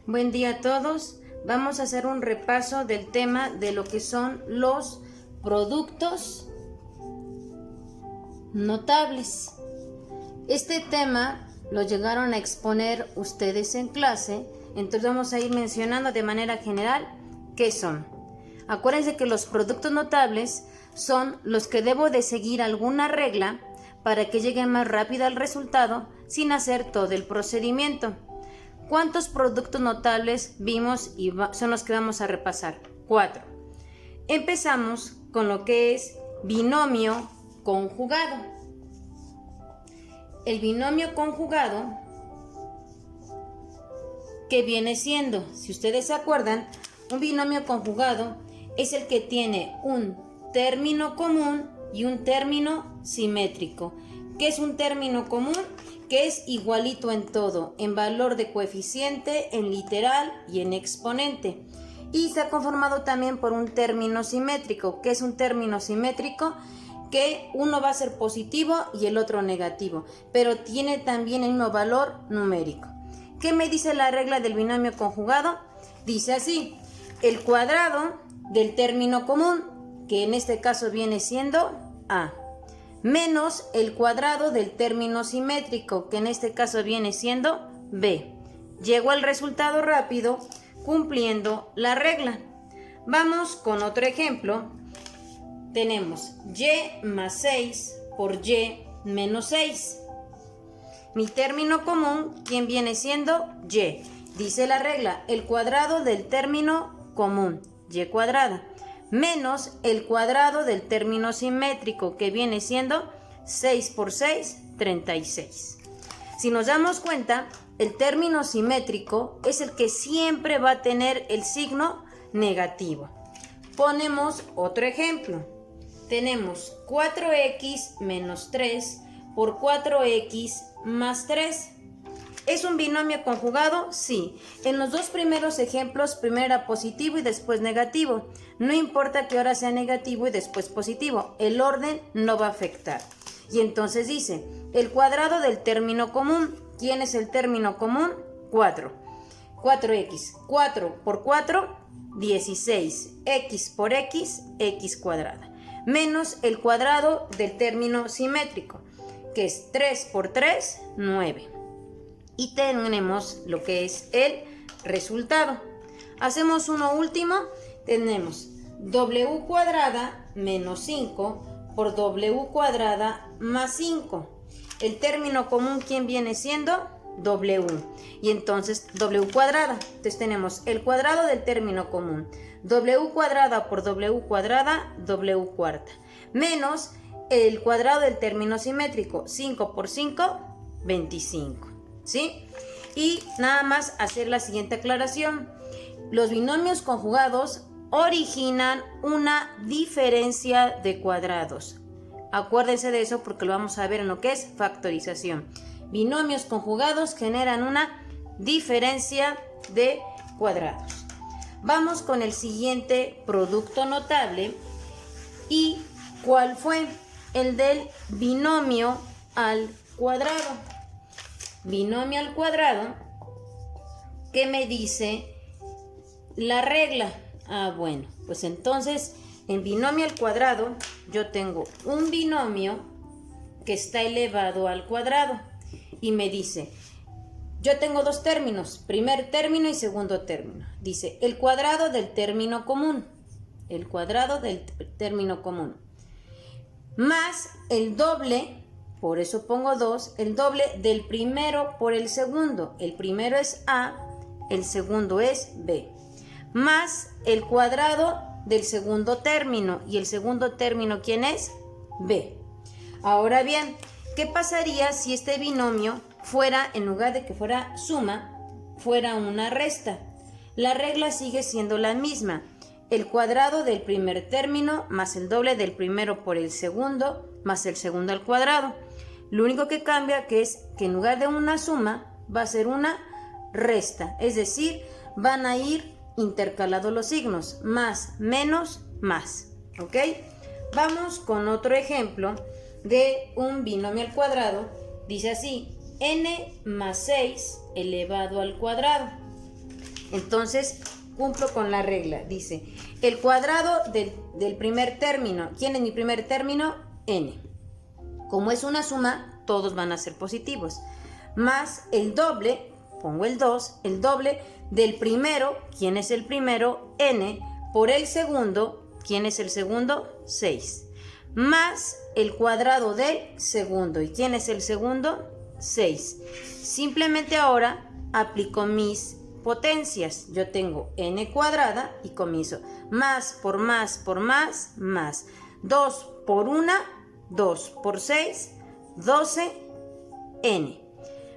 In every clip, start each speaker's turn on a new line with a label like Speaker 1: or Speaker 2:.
Speaker 1: Buen día a todos. Vamos a hacer un repaso del tema de lo que son los productos notables. Este tema lo llegaron a exponer ustedes en clase, entonces vamos a ir mencionando de manera general qué son. Acuérdense que los productos notables son los que debo de seguir alguna regla para que llegue más rápido al resultado sin hacer todo el procedimiento. ¿Cuántos productos notables vimos y son los que vamos a repasar? 4. Empezamos con lo que es binomio conjugado. El binomio conjugado, ¿qué viene siendo? Si ustedes se acuerdan, un binomio conjugado es el que tiene un término común y un término simétrico. ¿Qué es un término común? Que es igualito en todo, en valor de coeficiente, en literal y en exponente. Y está conformado también por un término simétrico. ¿Qué es un término simétrico? Que uno va a ser positivo y el otro negativo, pero tiene también el mismo valor numérico. ¿Qué me dice la regla del binomio conjugado? Dice así: el cuadrado del término común, que en este caso viene siendo A, menos el cuadrado del término simétrico, que en este caso viene siendo B. Llego al resultado rápido cumpliendo la regla. Vamos con otro ejemplo. Tenemos y más 6 por y menos 6. Mi término común, ¿quién viene siendo? Y. Dice la regla, el cuadrado del término común, y cuadrada, menos el cuadrado del término simétrico, que viene siendo 6 por 6, 36. Si nos damos cuenta, el término simétrico es el que siempre va a tener el signo negativo. Ponemos otro ejemplo. Tenemos 4x menos 3 por 4x más 3. ¿Es un binomio conjugado? Sí. En los dos primeros ejemplos, primero era positivo y después negativo. No importa que ahora sea negativo y después positivo. El orden no va a afectar. Y entonces dice, el cuadrado del término común. ¿Quién es el término común? 4. 4x. 4 por 4, 16. X por x, x cuadrada. Menos el cuadrado del término simétrico, que es 3 por 3, 9. Y tenemos lo que es el resultado. Hacemos uno último. Tenemos w cuadrada menos 5 por w cuadrada más 5. El término común, ¿quién viene siendo? W. Y entonces w cuadrada. Entonces tenemos el cuadrado del término común. W cuadrada por w cuadrada, w cuarta. Menos el cuadrado del término simétrico. 5 por 5, 25. ¿Sí? Y nada más hacer la siguiente aclaración. Los binomios conjugados originan una diferencia de cuadrados. Acuérdense de eso porque lo vamos a ver en lo que es factorización. Binomios conjugados generan una diferencia de cuadrados. Vamos con el siguiente producto notable. ¿Y cuál fue? El del binomio al cuadrado. Binomio al cuadrado, ¿qué me dice la regla? Bueno, pues entonces en binomio al cuadrado yo tengo un binomio que está elevado al cuadrado y me dice, yo tengo dos términos, primer término y segundo término. Dice el cuadrado del término común, el cuadrado del término común, más el doble. Por eso pongo 2, el doble del primero por el segundo. El primero es A, el segundo es B. Más el cuadrado del segundo término. ¿Y el segundo término quién es? B. Ahora bien, ¿qué pasaría si este binomio fuera, en lugar de que fuera suma, fuera una resta? La regla sigue siendo la misma. El cuadrado del primer término más el doble del primero por el segundo más el segundo al cuadrado. Lo único que cambia que es que en lugar de una suma va a ser una resta, es decir, van a ir intercalados los signos, más, menos, más, ¿ok? Vamos con otro ejemplo de un binomio al cuadrado. Dice así, n más 6 elevado al cuadrado. Entonces, cumplo con la regla. Dice, el cuadrado del primer término. ¿Quién es mi primer término? N. Como es una suma, todos van a ser positivos. Más el doble, pongo el 2, el doble del primero. ¿Quién es el primero? N. Por el segundo. ¿Quién es el segundo? 6. Más el cuadrado del segundo. ¿Y quién es el segundo? 6. Simplemente ahora aplico mis potencias. Yo tengo n cuadrada y comienzo más por más por más, más. 2 por 1, 2 por 6, 12n.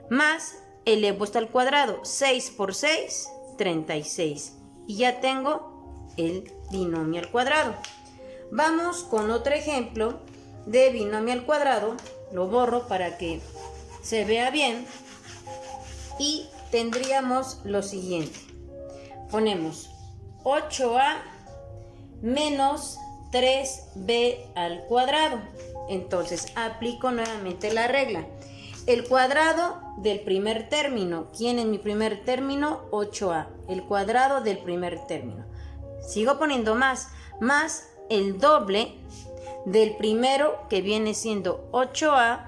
Speaker 1: Más elevo hasta el cuadrado. 6 por 6, 36. Y ya tengo el binomio al cuadrado. Vamos con otro ejemplo de binomio al cuadrado. Lo borro para que se vea bien. Y tendríamos lo siguiente. Ponemos 8a menos 3b al cuadrado. Entonces aplico nuevamente la regla. El cuadrado del primer término. ¿Quién es mi primer término? 8a. El cuadrado del primer término. Sigo poniendo más el doble del primero, que viene siendo 8a,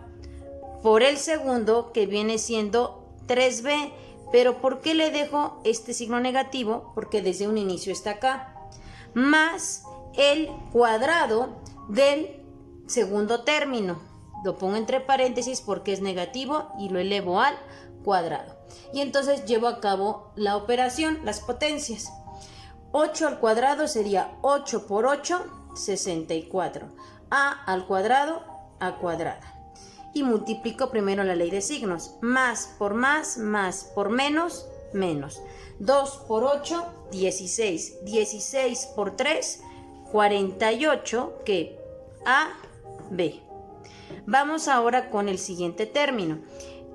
Speaker 1: por el segundo, que viene siendo 3b. Pero ¿por qué le dejo este signo negativo? Porque desde un inicio está acá. Más el cuadrado del segundo término. Lo pongo entre paréntesis porque es negativo y lo elevo al cuadrado. Y entonces llevo a cabo la operación, las potencias. 8 al cuadrado sería 8 por 8, 64. A al cuadrado, a cuadrada. Y multiplico primero la ley de signos. Más por menos, menos. 2 por 8, 16. 16 por 3, 48, que A, B. Vamos ahora con el siguiente término.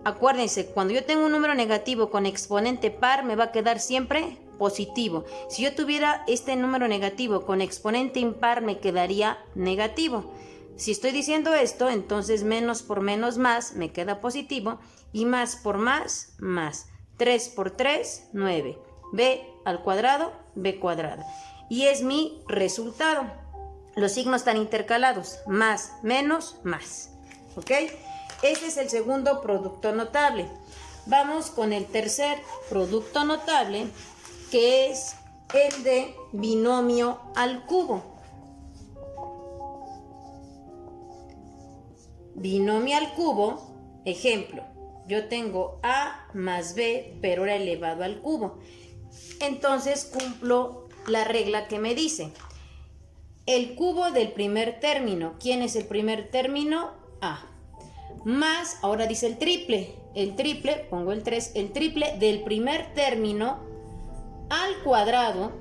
Speaker 1: Acuérdense, cuando yo tengo un número negativo con exponente par, me va a quedar siempre positivo. Si yo tuviera este número negativo con exponente impar, me quedaría negativo. Si estoy diciendo esto, entonces menos por menos más me queda positivo y más por más, más. 3 por 3, 9. B al cuadrado, B cuadrada. Y es mi resultado. Los signos están intercalados. Más, menos, más. ¿Ok? Este es el segundo producto notable. Vamos con el tercer producto notable, que es el de binomio al cubo. Binomio al cubo, ejemplo, yo tengo a más b, pero ahora elevado al cubo. Entonces cumplo la regla que me dice, el cubo del primer término. ¿Quién es el primer término? A. Más, ahora dice el triple, pongo el 3, el triple del primer término al cuadrado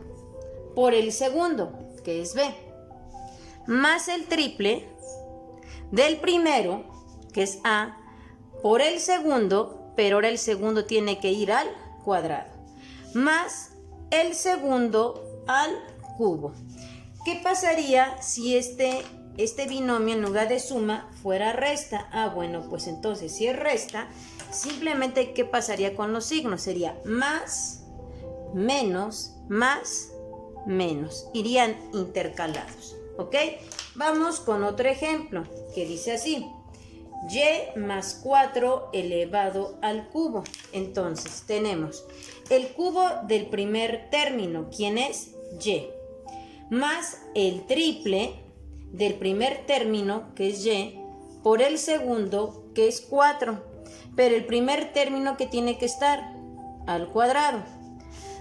Speaker 1: por el segundo, que es b. Más el triple del primero, que es A, por el segundo, pero ahora el segundo tiene que ir al cuadrado, más el segundo al cubo. ¿Qué pasaría si este binomio en lugar de suma fuera resta? Bueno, pues entonces si es resta, simplemente ¿qué pasaría con los signos? Sería más, menos, más, menos. Irían intercalados, ¿ok? Vamos con otro ejemplo que dice así. Y más 4 elevado al cubo. Entonces tenemos el cubo del primer término. ¿Quién es? Y. Más el triple del primer término, que es y, por el segundo, que es 4. Pero el primer término que tiene que estar al cuadrado.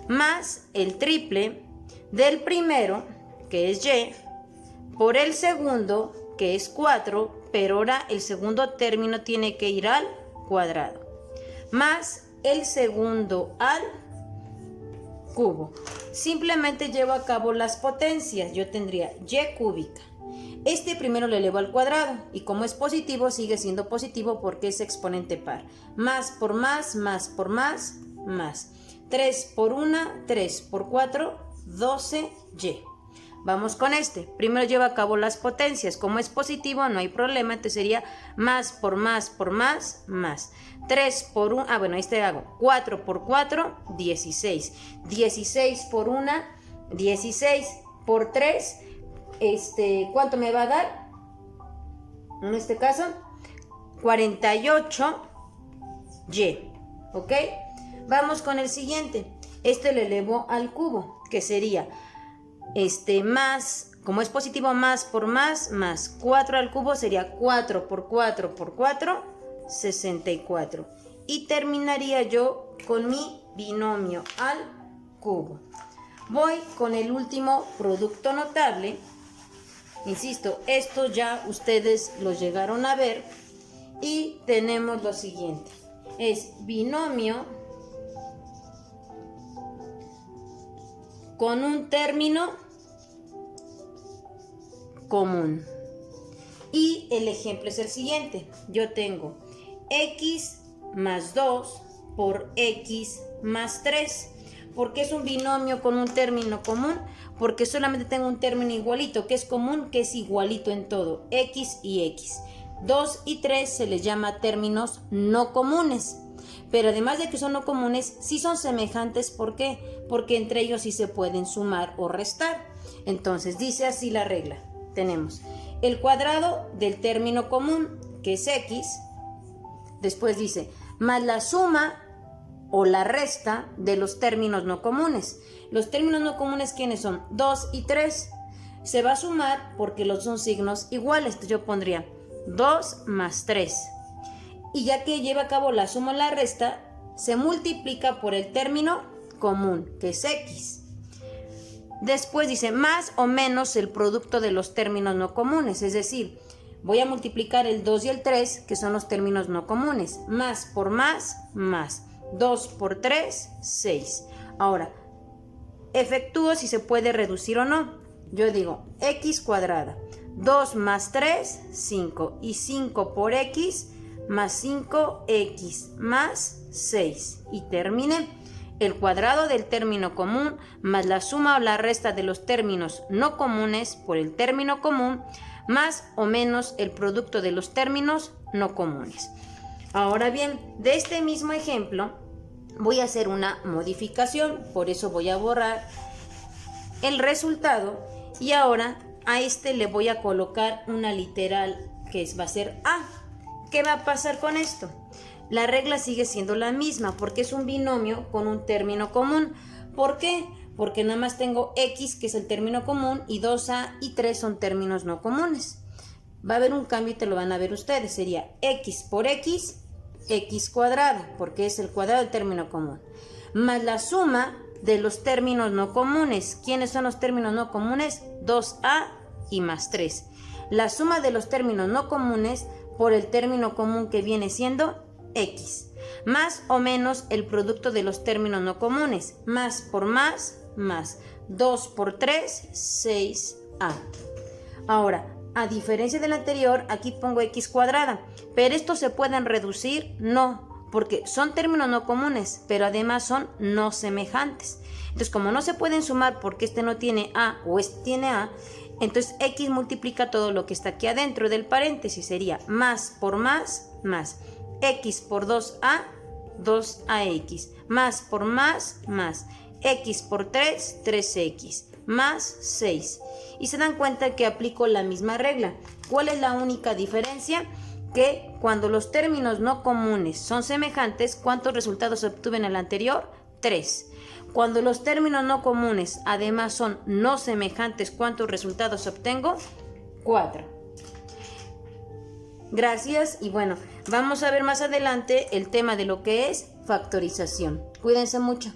Speaker 1: Más el triple del primero, que es y, por el segundo, que es 4, pero ahora el segundo término tiene que ir al cuadrado. Más el segundo al cubo. Simplemente llevo a cabo las potencias. Yo tendría y cúbica. Este primero lo elevo al cuadrado y como es positivo, sigue siendo positivo porque es exponente par. Más por más por más, más. 3 por 1, 3 por 4, 12y. Vamos con este. Primero llevo a cabo las potencias. Como es positivo, no hay problema. Entonces sería más por más por más, más. 3 por 1, bueno, este hago 4 por 4, 16. 16 por 1, 16 por 3, ¿cuánto me va a dar? En este caso, 48y, ¿ok? Vamos con el siguiente. Este lo elevo al cubo, que sería más, como es positivo, más por más, más 4 al cubo sería 4 por 4 por 4, 64. Y terminaría yo con mi binomio al cubo. Voy con el último producto notable. Insisto, esto ya ustedes lo llegaron a ver. Y tenemos lo siguiente. Es binomio con un término común. Y el ejemplo es el siguiente. Yo tengo x más 2 por x más 3. ¿Por qué es un binomio con un término común? Porque solamente tengo un término igualito, que es común, que es igualito en todo, x y x. 2 y 3 se les llama términos no comunes. Pero además de que son no comunes, sí son semejantes. ¿Por qué? Porque entre ellos sí se pueden sumar o restar. Entonces dice así la regla. Tenemos el cuadrado del término común, que es x. Después dice, más la suma o la resta de los términos no comunes. Los términos no comunes, ¿quiénes son? 2 y 3. Se va a sumar porque los son signos iguales. Entonces yo pondría 2 más 3. Y ya que lleva a cabo la suma o la resta, se multiplica por el término común, que es x. Después dice más o menos el producto de los términos no comunes. Es decir, voy a multiplicar el 2 y el 3, que son los términos no comunes. Más por más, más. 2 por 3, 6. Ahora, efectúo si se puede reducir o no. Yo digo x cuadrada. 2 más 3, 5. Y 5 por x más 5x más 6. Y terminé. El cuadrado del término común más la suma o la resta de los términos no comunes por el término común más o menos el producto de los términos no comunes. Ahora bien, de este mismo ejemplo voy a hacer una modificación, por eso voy a borrar el resultado y ahora a este le voy a colocar una literal que va a ser A. ¿Qué va a pasar con esto? La regla sigue siendo la misma porque es un binomio con un término común. ¿Por qué? Porque nada más tengo x, que es el término común, y 2a y 3 son términos no comunes. Va a haber un cambio y te lo van a ver ustedes. Sería x por x, x cuadrada, porque es el cuadrado del término común, más la suma de los términos no comunes. ¿Quiénes son los términos no comunes? 2a y más 3. La suma de los términos no comunes por el término común, que viene siendo x, más o menos el producto de los términos no comunes. Más por más, más. 2 por 3, 6a. Ahora, a diferencia del anterior, aquí pongo x cuadrada. ¿Pero estos se pueden reducir? No, porque son términos no comunes, pero además son no semejantes. Entonces, como no se pueden sumar porque este no tiene a o este tiene a, entonces x multiplica todo lo que está aquí adentro del paréntesis. Sería más por más, más. X por 2a, 2ax. Más por más, más. X por 3, 3x. Más 6. Y se dan cuenta que aplico la misma regla. ¿Cuál es la única diferencia? Que cuando los términos no comunes son semejantes, ¿cuántos resultados obtuve en el anterior? 3. Cuando los términos no comunes además son no semejantes, ¿cuántos resultados obtengo? 4. Gracias y bueno, vamos a ver más adelante el tema de lo que es factorización. Cuídense mucho.